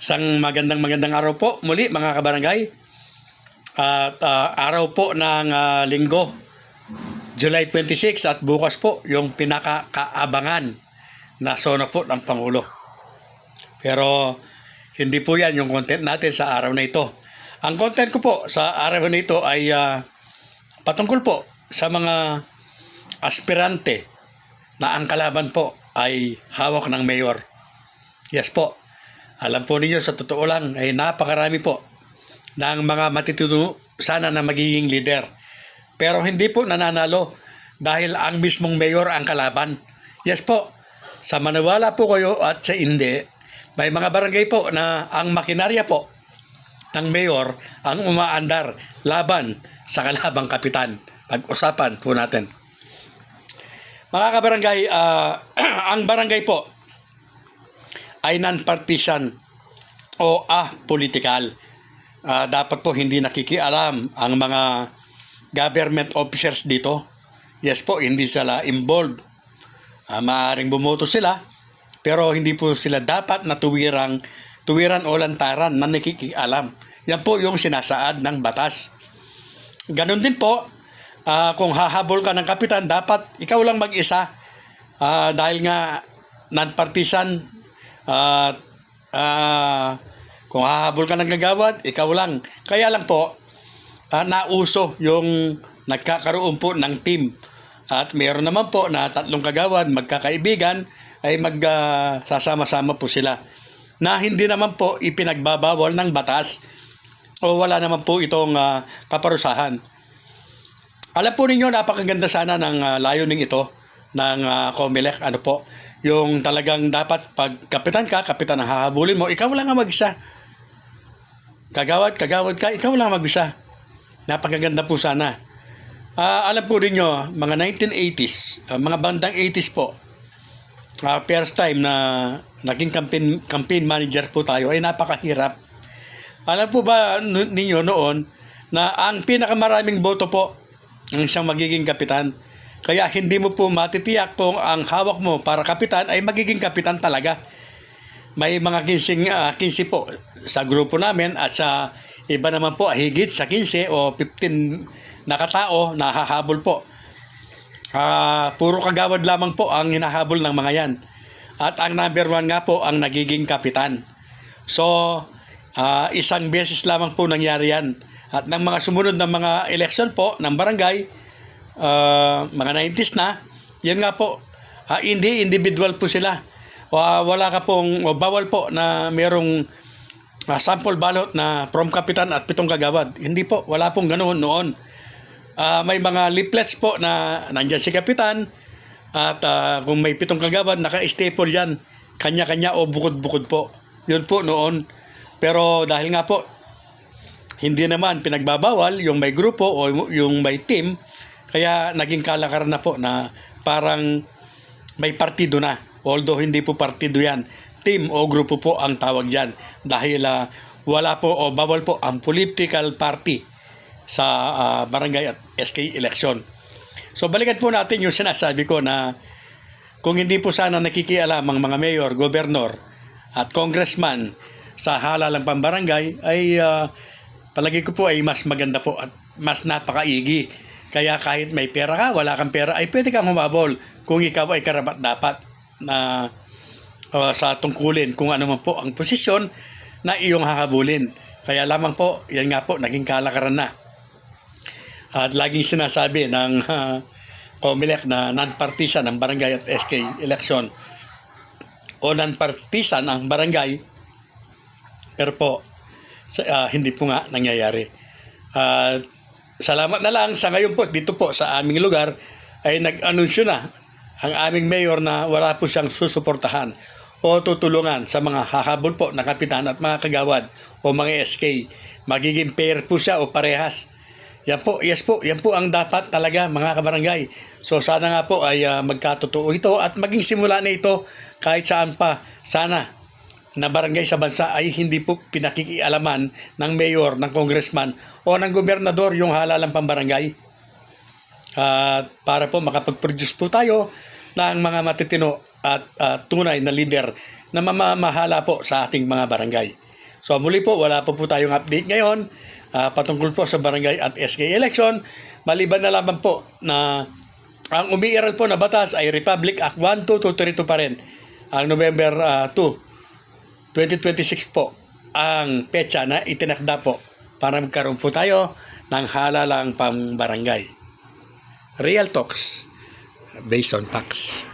Isang magandang araw po muli mga kabarangay. At araw po ng linggo, July 26 at bukas po yung pinakakaabangan na sona po ng Pangulo. Pero hindi po yan yung content natin sa araw na ito. Ang content ko po sa araw na ito ay patungkol po sa mga aspirante na ang kalaban po ay hawak ng mayor. Yes po. Alam po ninyo, sa totoo lang ay napakarami po ng mga matituto sana na magiging leader. Pero hindi po nananalo dahil ang mismong mayor ang kalaban. Yes po, sa maniwala po kayo at sa hindi, may mga barangay po na ang makinarya po ng mayor ang umaandar laban sa kalabang kapitan. Pag-usapan po natin. Mga kabarangay, ang barangay po ay non-partisan o apolitical. Dapat po hindi nakikialam ang mga government officers dito. Yes po, hindi sila involved. Maaaring bumoto sila, pero hindi po sila dapat na tuwiran o lantaran na nakikialam. Yan po yung sinasaad ng batas. Ganon din po, kung hahabol ka ng kapitan, dapat ikaw lang mag-isa. Dahil nga non-partisan, kung hahabol ka ng gagawad, ikaw lang. Kaya lang po, nauso yung nagkakaroon po ng team. At meron naman po na 3 kagawad, magkakaibigan, ay magsasama-sama po sila. Na hindi naman po ipinagbabawal ng batas o wala naman po itong kaparusahan. Alam po ninyo, napakaganda sana ng layuning ito ng COMELEC. Ano po? Yung talagang dapat pag kapitan ka, kapitan ang hahabulin mo, ikaw lang ang mag-isa. Kagawad ka, ikaw lang ang mag-isa. Napakaganda po sana. Alam po ninyo, mga 1980s, mga bandang 80s po, first time na naging campaign manager po tayo, ay napakahirap. Alam po ba ninyo noon na ang pinakamaraming boto po ng isang magiging kapitan? Kaya hindi mo po matitiyak kung ang hawak mo para kapitan ay magiging kapitan talaga. May mga 15 po sa grupo namin at sa iba naman po higit sa 15 o 15 na katao na hahabol po. Puro kagawad lamang po ang hinahabol ng mga yan. At ang number 1 nga po ang nagiging kapitan. So, isang beses lamang po nangyari yan. At ng mga sumunod na mga eleksyon po ng barangay, mga 90s na, yan nga po, hindi individual po sila. Wala ka pong, bawal po na merong sample ballot na from kapitan at 7 kagawad. Hindi po, wala pong ganoon noon. May mga leaflets po na nandyan si kapitan at kung may 7 kagawad, naka-staple yan. Kanya-kanya o bukod-bukod po. Yun po noon. Pero dahil nga po, hindi naman pinagbabawal yung may grupo o yung may team, kaya naging kalakaran na po na parang may partido na. Although hindi po partido yan. Team o grupo po ang tawag dyan. Dahil wala po o bawal po ang political party sa barangay at SK election. So balikan po natin yung sinasabi ko na kung hindi po sana nakikialam ang mga mayor, gobernador at congressman sa halalang pambarangay, ay palagi ko po ay mas maganda po at mas napakaigi. Kaya kahit may pera ka, wala kang pera, ay pwede kang humabol kung ikaw ay karapat-dapat na sa tungkulin kung ano man po ang posisyon na iyong hahabulin. Kaya lamang po, yan nga po, naging kalakaran na. At laging sinasabi ng COMELEC na non-partisan ang barangay at SK election o non-partisan ang barangay, pero po, hindi po nga nangyayari. Salamat na lang sa ngayon po dito po sa aming lugar ay nag-anunsyo na ang aming mayor na wala po siyang susuportahan o tutulungan sa mga hahabol po na kapitan at mga kagawad o mga SK. Magiging pair po siya o parehas. Yan po, yes po, yan po ang dapat talaga mga kabarangay. So sana nga po ay magkatotoo ito at maging simula na ito kahit saan pa. Sana na barangay sa bansa ay hindi po pinakikialaman ng mayor, ng congressman o ng gobernador yung halalang pambarangay. Para po makapag-produce po tayo ng mga matitino at tunay na leader na mamamahala po sa ating mga barangay. So muli po, wala po tayong update ngayon patungkol po sa barangay at SK election. Maliban na lamang po na ang umiiral po na batas ay Republic Act 12232 pa rin. Ang November 2, 2026 po ang petsa na itinakda po para magkaroon po tayo ng halalang pang barangay. Real talks based on facts.